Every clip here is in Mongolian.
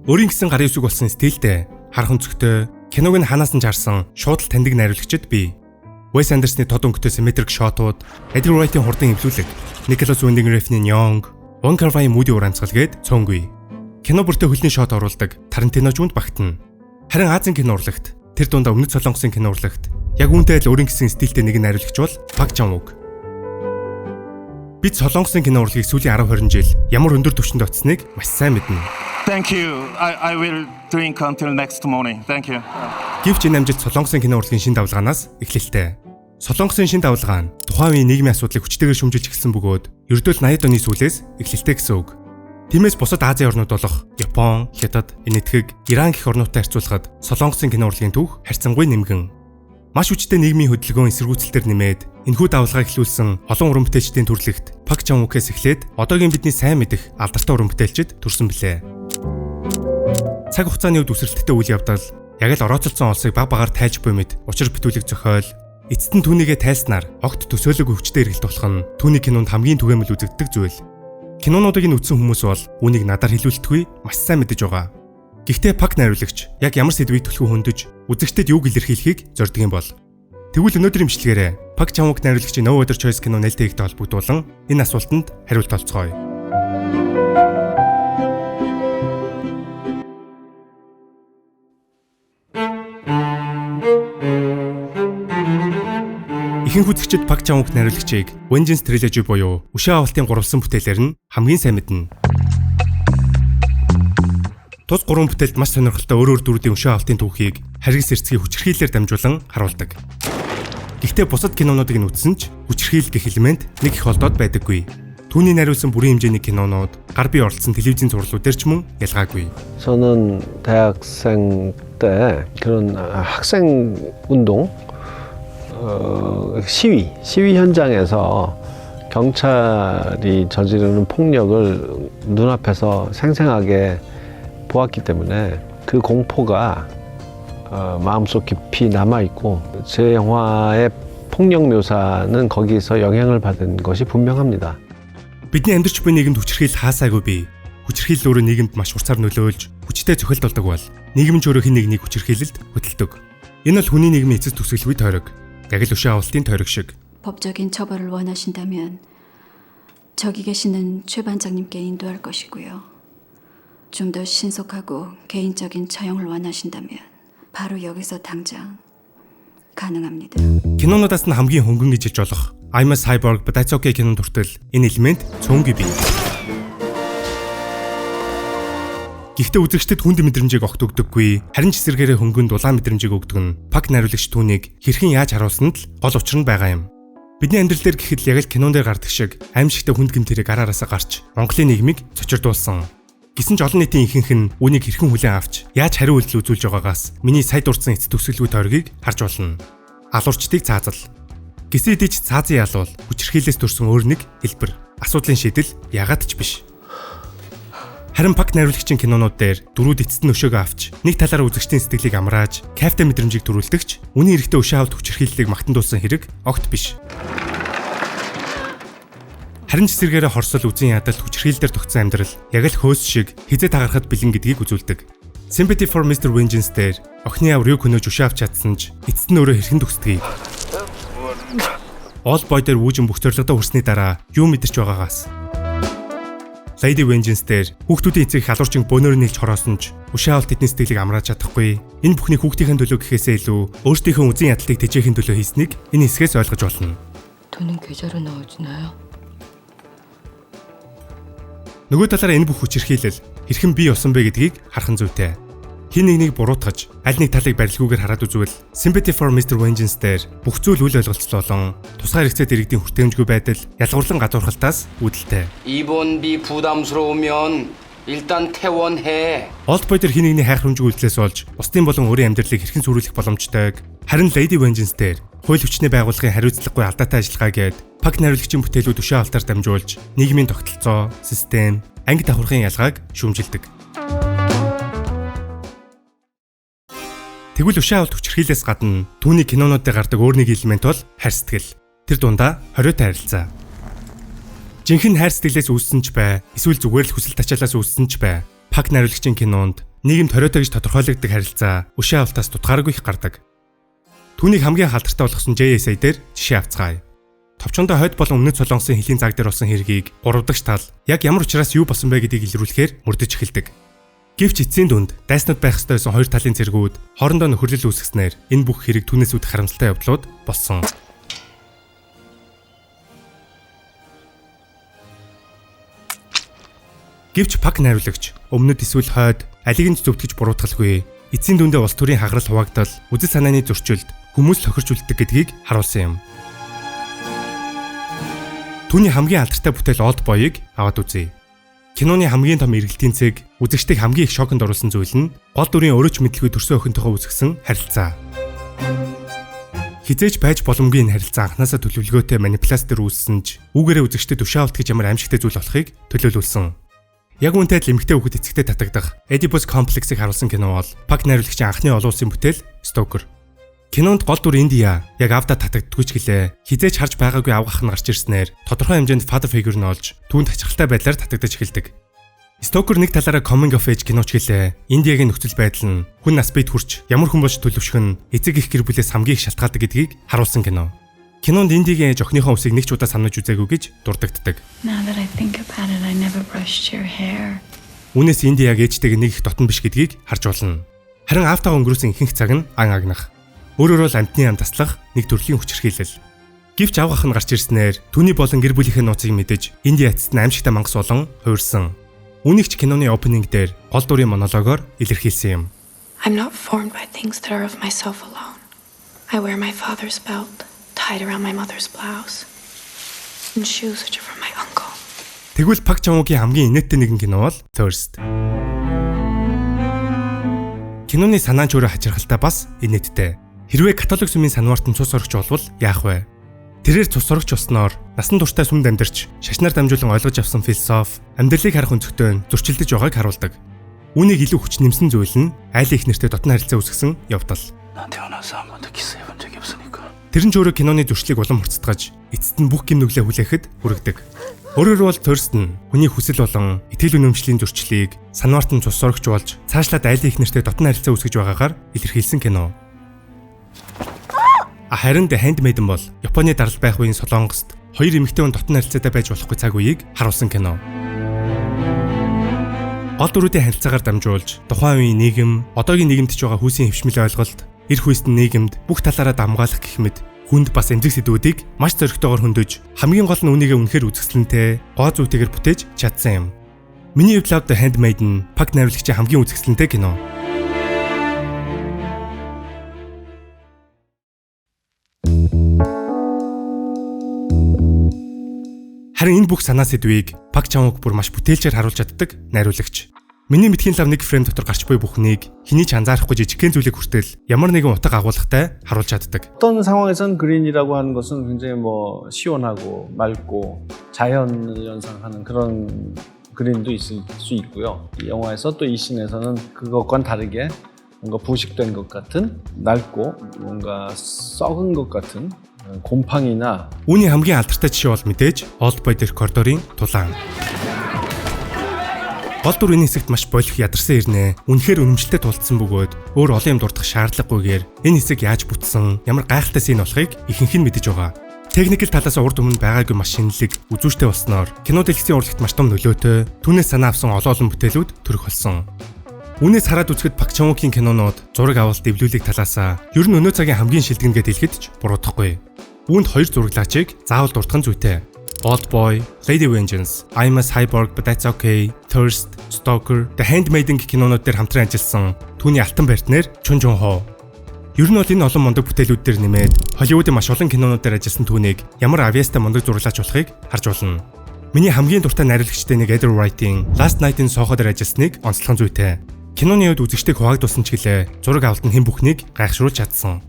Өөрийн гэсэн гарын үсэг болсон стилтэй, харах өнцгтэй, киног нь ханаас нь харсан шууд л таньдаг найруулагчид бий. Уэс Андерсны тод өнгөтэй симметрик шотууд, Эдгар Райтын хурдан эвлүүлэг, Николас Winding Refn-ийн Young, Wong Kar-wai Moody уранцгал гээд цөөнгүй. Кино бүртээ хөлний шот оруулдаг Тарантино ч үнд багтана. Харин Азийн кино урлагт, тэр дундаа Өмнөд Солонгосын кино урлагт яг үүнтэй л өөрийн гэсэн стилтэй нэг найруулагч бол Пак Чан-вук. Бид Солонгосын кино урлагийг сүүлийн 10-20 жил ямар өндөр түвшинд очсныг маш сайн мэднэ. Thank you. I will drink until next morning. Thank you. Гэвч энэ амжилт Солонгосын кино урлагийн шин давлгаанаас эхлэлтэй. Солонгосын шин давлгаа нь тухайн үеийн нийгмийн асуудлыг хүчтэйгээр шүмжилж эхэлсэн бөгөөд ердөө л 80-ад оны сүүлээс эхлэлтэй гэсэн үг. Тиймээс бусад Азийн орнууд болох Япон, Хятад, Энэтхэг, Иран гэх орнуудтай харьцуулахад Солонгосын кино урлагийн түүх харьцангуй нэмгэн. Маш хүчтэй нийгмийн хөдөлгөөн эсэргүүцэлтээр нэмээд энэхүү давлгаа эхлүүлсэн олон уран бүтээлчдийн төрлөخت Пак Чан-вукээс эхлээд одоогийн бидний сайн мэдэх алдартай уран бүтээлчид төрсөн билээ. Цаг хугацааны үед үсрэлттэй үйл явдал яг л орооцолцсон улсыг баг багаар тайлж буй мэд учир бүтүүлэг зохиол эцэст нь түүнийгээ тайлснаар огт төсөөлөг өвчтэй эргэлт болох нь түүний кинонд хамгийн түгээмэл үзэгддэг зүйл. Кинонуудыг нь үзсэн хүмүүс бол үүнийг надаар хэлүүлдэггүй маш сайн мэдэж байгаа. Гэхдээ Пак найруулагч яг ямар сэдвийг түлхүү хөндөж үзэгчдэд юуг илэрхийлэхийг зорддог юм бол. Тэгвэл өнөөдрийн бичлэгээрээ Пак Чан-вук найруулагчийн No Other Choice кино нээлттэйгтэй холбогдуулан энэ асуултанд хариулт олцгоё. Ихэнх үзэгчид Пак Чан-вук найруулагчийг Vengeance Trilogy буюу Өшөө авалтын гурвалсан бүтээлээр нь хамгийн сайн мэднэ. Тус гурван бүтээлд маш сонирхолтой өөр дүрүүдийн Өшөө авалтын түүхийг харгас эрцгийг хүчирхийлэлээр дамжуулан харуулдаг. Гэхдээ бусад кинонуудыг нь үзсэн ч хүчирхийлэл гэх элемент нэг их холдоод байдаггүй. Түүний найруулсан бүрийн хэмжээний кинонууд гар бие оролцсон телевизийн зурлуудээр ч мөн ялгаагүй. 저는 대학생 때 그런 학생 운동 시위 현장에서 경찰이 저지르는 폭력을 눈앞에서 생생하게 보았기 때문에 그 공포가 마음속 깊이 남아있고 제 영화의 폭력 묘사는 거기서 영향을 받은 것이 분명합니다. Бидний амьдарч буй нийгэмд хүчирхийлэл хаасаагүй бий. Хүчирхийлэл өөрөө нийгэмд маш урсаар нөлөөлж, хүчтэй цохилтолдог бол нийгэм ч өөрөө хэн нэгнийг хүчирхийлэлд хөтэлдэг. Энэ бол хүний нийгмийн эцэс төсөлгүй тойрог. Яг л Өшөө авалтын тойрог шиг. 법적인 처벌을 원하신다면 저기 계시는 최 반장님께 인도할 것이고요. 좀 더 신속하고 개인적인 처형을 원하신다면 바로 여기서 당장 가능합니다. Кинонуудаас нь хамгийн хөнгөн гэж хэлж болох I'm a Cyborg but That's Okay кинонд хүртэл энэ элемент цөөнгүй бий. Гэхдээ үзэгчдэд хүнд мэдрэмжийг огт өгдөггүй, харин ч эсэргээрээ хөнгөн дулаан мэдрэмжийг өгдөг нь Пак найруулагч түүнийг хэрхэн яаж харуулсанд л гол учир нь байгаа юм. Бидний амьдрал дээр гэхэд яг л кинон дээр гардаг шиг аимшигтай хүнд гэмтэрийг гараараасаа гарч Монголын нийгмийг цочирдуулсан. Гэсэн ч олон нийтийн ихэнх нь үүнийг хэрхэн хүлээн авч яаж хариу үйлдэл үзүүлж байгаагаас миний сая дурдсан эц төсөлгүй тойргийг харж болно. Алуурчдыг цаазал. Гисэн хэдий ч цаазын ялуул хүчирхийлээс төрсөн өөр нэг хэлбэр. Асуудлын шийдэл ягаад ч биш. Харин Пак найруулагчийн кинонууд дээр дөрүүд эцэст нь өшөөгөө авч нэг талаараа үзэгчдийн сэтгэлийг амрааж, кайфтай мэдрэмжийг төрүүлдэгч үнийн эрэхтэй Өшөө авалт хүчирхийллийг магтан дуулсан хэрэг огт биш. Харин ч эсэргээрээ хорсол үзэн ядалт хүчирхийлэлээр тогтсон амьдрал яг л хөөс шиг хизээ тагарахад бэлэн гэдгийг үзүүлдэг. Sympathy for Mr. Vengeance дээр охины аврыг хөнөөж Өшөө авч чадсан ч эцэст нь өөрөө хэрхэн төгсдгийг. All Boy дээр үүжин бүх зорилгодоо хүрсний дараа юу мэдэрч байгаагаас. Lady Vengeance дээр хүүхдүүдийн эцэг халуурчин бөөнөр нийлж хороосон ч Өшөө авалт тэдний сэтгэлийг амрааж чадахгүй. Энэ бүхний хүүхдийн төлөө гэхээсээ илүү өөрсдийнхөө үзэн ядалтыг тэжээхийн төлөө хийснийг энэ хэсгээс ойлгож болно. 돈은 계좌로 넣어주나요? Нөгөө талаараа энэ бүх хүчирхийлэл хэрхэн бий болсон бэ гэдгийг харах нь зүйтэй. Хин нэгнийг буруутгаж, аль нэг талыг барилгүйгээр хараад үзвэл Sympathy for Mr. Vengeance дээр бүх зүйл үл ойлголцлолон тусгай хэрэгцээд иргэдийн хүртээмжгүй байдал ялгуурлан гадуурхалтаас үүдэлтэй. 입원비 부담스러우면 일단 퇴원해. Old Boy дээр хин нэгний хайхрамжгүй үйлдэлээс олж, бусдын болон өөрийн амьдралыг хэрхэн сүрүүлэх боломжтой. Харин Lady Vengeance дээр хууль хүчний байгууллагын хариуцлагагүй алдаатай ажиллагаа гээд Пак найруулагчийн бүтээлүүд Өшөө авалтаар дамжуулж нийгмийн тогтолцоо, систем, анги давхаргын ялгааг шүүмжилдэг. Тэгвэл Өшөө авалт хүчирхийлээс гадна түүний кинонуудад гардаг өөр нэг элемент бол хайр сэтгэл. Тэр дундаа хориотой харилцаа. Жинхэнэ хайр сэтгэлээс үүссэн ч бай, эсвэл зүгээр л хүсэл тачаалаас үүссэн ч бай. Пак найруулагчийн кинонд нийгэм ториотой гэж тодорхойлогддог харилцаа өшөө автаас тутгааргүй их гардаг. Түүнийг хамгийн халдвартай болгосон JSA дээр жишээ авцгаая. Товчондоо хойд болон өмнөд Солонгосын хилийн заг дээр болсон хэргийг 3 дахь тал яг ямар учраас юу болсон бэ гэдгийг илрүүлэхээр мөрдөж эхэлдэг. Гэвч эцсийн дүнд дайснууд байх ёстой байсан хоёр талын цэргүүд хоорондоо нөхөрлөл үүсгэснээр энэ бүх хэрэг түүнээс үүдэх харамсалтай явдлууд болсон. Гэвч Пак найруулагч өмнөд эсвэл хойд алиг нь зөвтгөж буруутгалгүй. Эцсийн дүндээ улс төрийн хагарал хуваагдал, үзэл санааны зөрчилд хүмүүс л хохирч үлддэг гэдгийг харуулсан юм. Түүний хамгийн алдартай бүтээл Old Boy-ыг аваад үзье. Киноны хамгийн том эргэлтийн цэг үзэгчдийг хамгийн их шоконд оруулсан зүйл нь гол дүрийн өөрөө ч мэдлгүй төрсөн охинтойгоо үүсгэсэн харилцаа. Хизээж байж боломгүй энэ харилцаа анханасаа төлөвлөгөөтэй манипуляц төр үүссэн ч үүгээрээ үзэгчдэд өшөө авт гэж ямар аимшигтай зүйл болохыг төлөөлүүлсэн. Яг үнтэй л эмэгтэй хүүхэд эцэгтэй татагдах Oedipus Complex-ыг харуулсан кино бол Пак найруулагчийн анхны олон улсын бүтээл Stalker. Кинонд гол дүр Индия яг авда татагддаггүй ч гэлээ. Хизээж харж байгаагүй авгах нь гарч ирснээр тодорхой хэмжээнд father figure нь олж түүнд хачирхалтай байдлаар татагдаж эхэлдэг. Stalker нэг талаараа coming of age киноч гэлээ. Индиагийн нөхцөл байдал нь хүн нас бийд хүрч ямар хүн болж төлөвшөх нь эцэг их гэр бүлээс хамгийн их шалтгаалдаг гэдгийг харуулсан кино. Кинонд Индигийн ээж охиныхоо үсийг нэг ч удаа санаж үзээгүй гэж дурддагддаг. Үүнээс Инди яг ээжтэйг нэг их дотн биш гэдгийг харж болно. Харин автаа өнгөрөөсөн ихэнх цаг нь ан агнах. Өөрөөр бол амтны ам таслах нэг төрлийн хүчирхийлэл. Гэвч авгах нь гарч ирснээр түүний болон гэр бүлийнхээ нууцыг мэдэж Инди эцэст нь аимшигтай мангас болон хуурсан. Үүнийг ч киноны опенинг дээр гол дүрийн монологоор илэрхийлсэн юм. I'm not formed by things that are of myself alone. I wear my father's belt tied around my mother's blouse and shoes which are from my uncle. Тэгвэл Пак Чон-угийн хамгийн инээдтэй нэгэн кино бол Thirst. Киноны санаач өөрөө хачирхалтай бас инээдтэй. Хэрвээ католик сүмийн санваартан цус орогч болвол яах вэ? Тэрээр цус орогч болсноор насан туршдаа сүмд амьдарч шашнаар дамжуулан ойлгож авсан философи амьдралыг харах өнцгтөө зөрчилдөж байгааг харуулдаг. Үүнийг илүү хүч нэмсэн зүйл нь айл их нэртэй дотн харилцаа үүсгэсэн явдал. Тэр нь ч өөрөө киноны зөрчлийг улам хурцтгаж эцэст нь бүх гим нүглээ хүлээхэд хүргэдэг. Өөрөөр бол Thirst нь хүний хүсэл болон итгэл үнэмшлийн зөрчлийг санваартан цус орогч болж цаашлаад айл их нэртэй дотн харилцаа үүсгэж байгаагаар илэрхийлсэн кино. Харин The Handmaiden бол Японы дарал байх үеийн Солонгост хоёр эмэгтэй хүн дотн харилцаатай байж болохгүй цаг үеийг харуулсан кино. Гол дүрүүдийн харилцаагаар дамжуулж тухайн үеийн нийгэм, одоогийн нийгэмд ч байгаа хүйсийн хэвшмэл ойлголт, эрх хүссэн нийгэмд бүх талаараа дамгаалах гэх мэт хүнд бас эмзэг сэдвүүдийг маш зоригтойгоор хөндөж хамгийн гол нь үнийгээ үнэхээр үзэсгэлэнтэй гоо зүйтэйгээр бүтээж чадсан юм. Миний хувьд The Handmaiden Пак найруулагчийн хамгийн үзэсгэлэнтэй кино. Харин энэ бүх санаа сэдвийг Пак Чон-уг бүр маш бүтээлчээр харуулж чаддаг найруулагч. Миний мэдхийн лав нэг фрейм дотор гарч буй бүхнийг хэний ч анзаарахгүй жижигхэн зүйлийг хүртэл ямар нэгэн утга агуулгатай харуулж чаддаг. 어떤 상황에선 그린이라고 하는 것은 굉장히 시원하고 맑고 자연 연상하는 그런 그린도 있을 수 있고요. 이 영화에서 또 이 씬에서는 그것과는 다르게 뭔가 부식된 것 같은 낡고 뭔가 썩은 것 같은 곰팡이나 Үүний хамгийн алдартай жишээ бол мэдээж Old Boy дэх коридорын тулаан. Гол дүрийн хэсэгт маш болох ядарсан ирнэ. Үнэхээр үнэмшилтэй тулцсан бөгөөд өөр олон юм дурдах шаардлагагүйгээр энэ хэсэг яаж бүтсэн, ямар гайхалтай шин болохыг ихэнх нь мэдэж байгаа. Техникэл талаас урд өмнө байгаагүй маш шинэлэг, үзүүштэй болсноор кино дэлгэцийн урлагт маш том нөлөөтэй, түүнээс санаа авсан олон бүтээлүүд төрөх болсон. Үүнээс хараад үзэхэд Пак Чон-угийн кинонууд зураг авалт эвлүүлэг талаасаа ер нь өнөө цагийн хамгийн шилдэгнэгээ дэлгэхэд ч буруудахгүй. Үүнд хоёр зураглаачийг заавал дурдах нь зүйтэй. Old Boy, Lady Vengeance, I'm a Cyborg but That's Okay, Thirst, Stalker, The Handmaiden гэх кинонууд дээр хамтран ажилласан түүний алтан партнер Чун Жун Хо. Ер нь бол энэ олон мундаг бүтээлүүд дээр нэмээд Холливуудын маш олон кинонууд дээр ажилласан түүнийг ямар авьяастай мундаг зураглаач болохыг харж болно. Миний хамгийн дуртай найруулагчтай нэг Edgar Wright-ийн Last Night in Soho дээр ажилласныг онцлох зүйтэй. Киноны үед үзэгчдийг хуваагдуулсан ч гэлээ зураг авалт нь хэн бүхнийг гайхшруулж чадсан.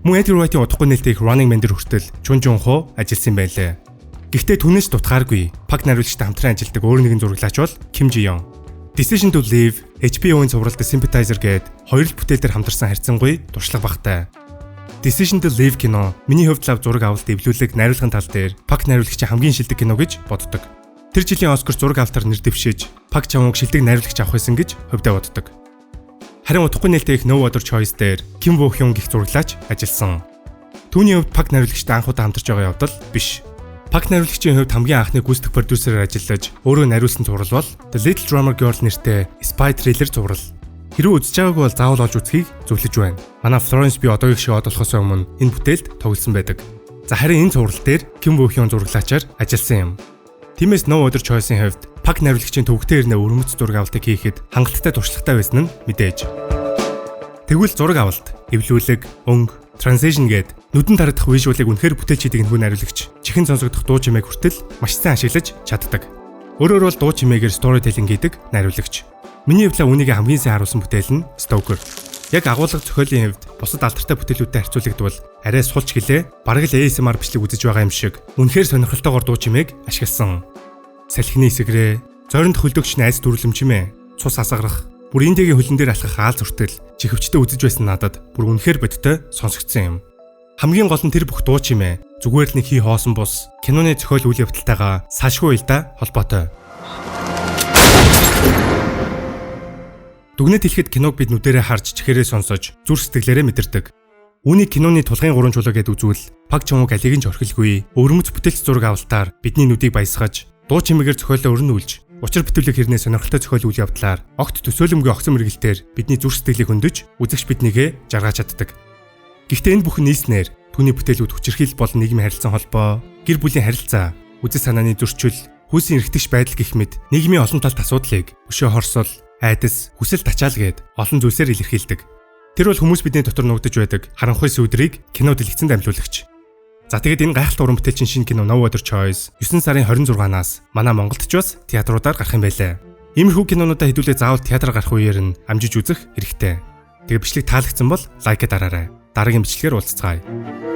Мөн Edgar Wright-ийн удахгүй нээлттэй Running Man дээр хүртэл Чун Жун Хо ажилласан байлээ. Гэхдээ түүнээс дутгааргүй Пак найруулагчтай хамтран ажилладаг өөр нэгэн зураглаач бол Ким Жи Ён. Decision to Leave, HBO-ийн цувралд Sympathizer гээд хоёр л бүтээл дээр хамтарсан харьцангуй дуршлаг багтай. Decision to Leave кино миний хувьд лав зураг авалт эвлүүлэг найруулгын тал дээр Пак найруулагчийн хамгийн шилдэг кино гэж боддог. Тэр жилийн Оскар зураг авалтаар нэр дэвшиж Пак Чон-уг шилдэг найруулагч авах байсан гэж хувьдаа боддог. Харин утгагүй нээлттэй их No Other Choice дээр Ким Бо Хён гэх зураглаач ажилласан. Түүний хувьд Пак найруулагчтай анх удаа хамтарч байгаа явдал биш. Пак найруулагчийн хувьд хамгийн анхны гүйцэтгэх продюсерээр ажиллаж өөрөө найруулсан зураг бол The Little Drummer Girl нэртэй spy thriller зураг. Хэрвээ үзэж байгаагүй бол заавал олж үзхийг зөвлөж байна. Манай Florence Pugh одоогийн шиг од болохоос өмнө энэ бүтээлд тоглосон байдаг. За харин энэ зураг дээр Ким Бо Хён зураглаачаар ажилласан юм. Тиймээс No Other Choice-ийн хувьд Пак найруулагчийн төвөгтэй ирнэ өрмөц зураг авалтыг хийхэд хангалттай туршлагатай байсан нь мэдээж. Тэгвэл зураг авалт, эвлүүлэг, өнгө, transition гээд нүдэн тарахдах вижюалыг үнэхээр бүтээлч хийдэг нөхөн найруулагч чихэн сонсогдох дуу чимээг хүртэл маш сайн ашиглаж чаддаг. Өөрөөр бол дуу чимээгээр storytelling хийдэг найруулагч. Миний хувьд үүнийг хамгийн сайн харуулсан бүтээл нь Stoker. Яг агуулга зохиолын хувьд бусад алдартай бүтээлүүдтэй харьцуулагдвал арай сулч гэлээ бараг л ASMR бичлэг үзэж байгаа юм шиг үнэхээр сонирхолтойгоор дуу чимээг ашигласан. Салхины эсгэрээ, зойронд хөлдөгч найз дүрлэмжмээ, цус асгарах, бүр индигийн хөлн дээр алхах аал зүртэл чихвчтэй үзэж байсан надад бүр үнэхээр бодтой сонсогдсон юм. Хамгийн гол нь тэр бүх дуу чимээ зүгээр л нэг хий хоосон бус киноны зохиол үйл явдалтайгаа салшгүй уялдаа холбоотой. Дүгнэлт хэлэхэд киног бид нүдэрээ харж чихээрээ сонсож зүрх сэтгэлээрээ мэдэрдэг. Үүнийг киноны тулгын 3 чулуу гэд үзвэл Пак Чон Ук алийг нь ч орхилгүй өвөрмөц бүтээлч зураг авалтаар бидний нүдийг баясгаж дуу чимээгээр зохиолоо өрнүүлж учир бүтээлэг хэрнээ сонирхолтой зохиол үйл явдлаар огт төсөөлөмгүй огцон мэргэлтээр бидний зүрх сэтгэлийг хөндөж үзэгч биднийгээ жаргаж чаддаг. Гэхдээ энэ бүхэн нийснээр түүний бүтээлүүд хүчирхийлэл болон нийгмийн харилцан холбоо, гэр бүлийн харилцаа, үзэл санааны зөрчил, хүйсийн эрхтгч байдал гэх мэт нийгмийн олон талт асуудлыг өшөө хорсол, айдас, хүсэл тачаал гээд олон зүйлсээр илэрхийлдэг. Тэр бол хүмүүс бидний дотор нуугдаж байдаг харанхуй сүудрийг кинод дэлгэцэн дамжуулагч. За тэгээд энэ гайхалтай уран бүтээлчин шинэ кино No Other Choice 9 сарын 26-наас манай Монголд ч бас театруудаар гарах юм байлаа. Иймэрхүү кинонуудаа хэдүүлээ заавал театраар гарах үеэр нь амжиж үзэх хэрэгтэй. Тэгээ бичлэг таалагдсан бол лайк дараарай. Дараагийн бичлэгээр уулзцгаая.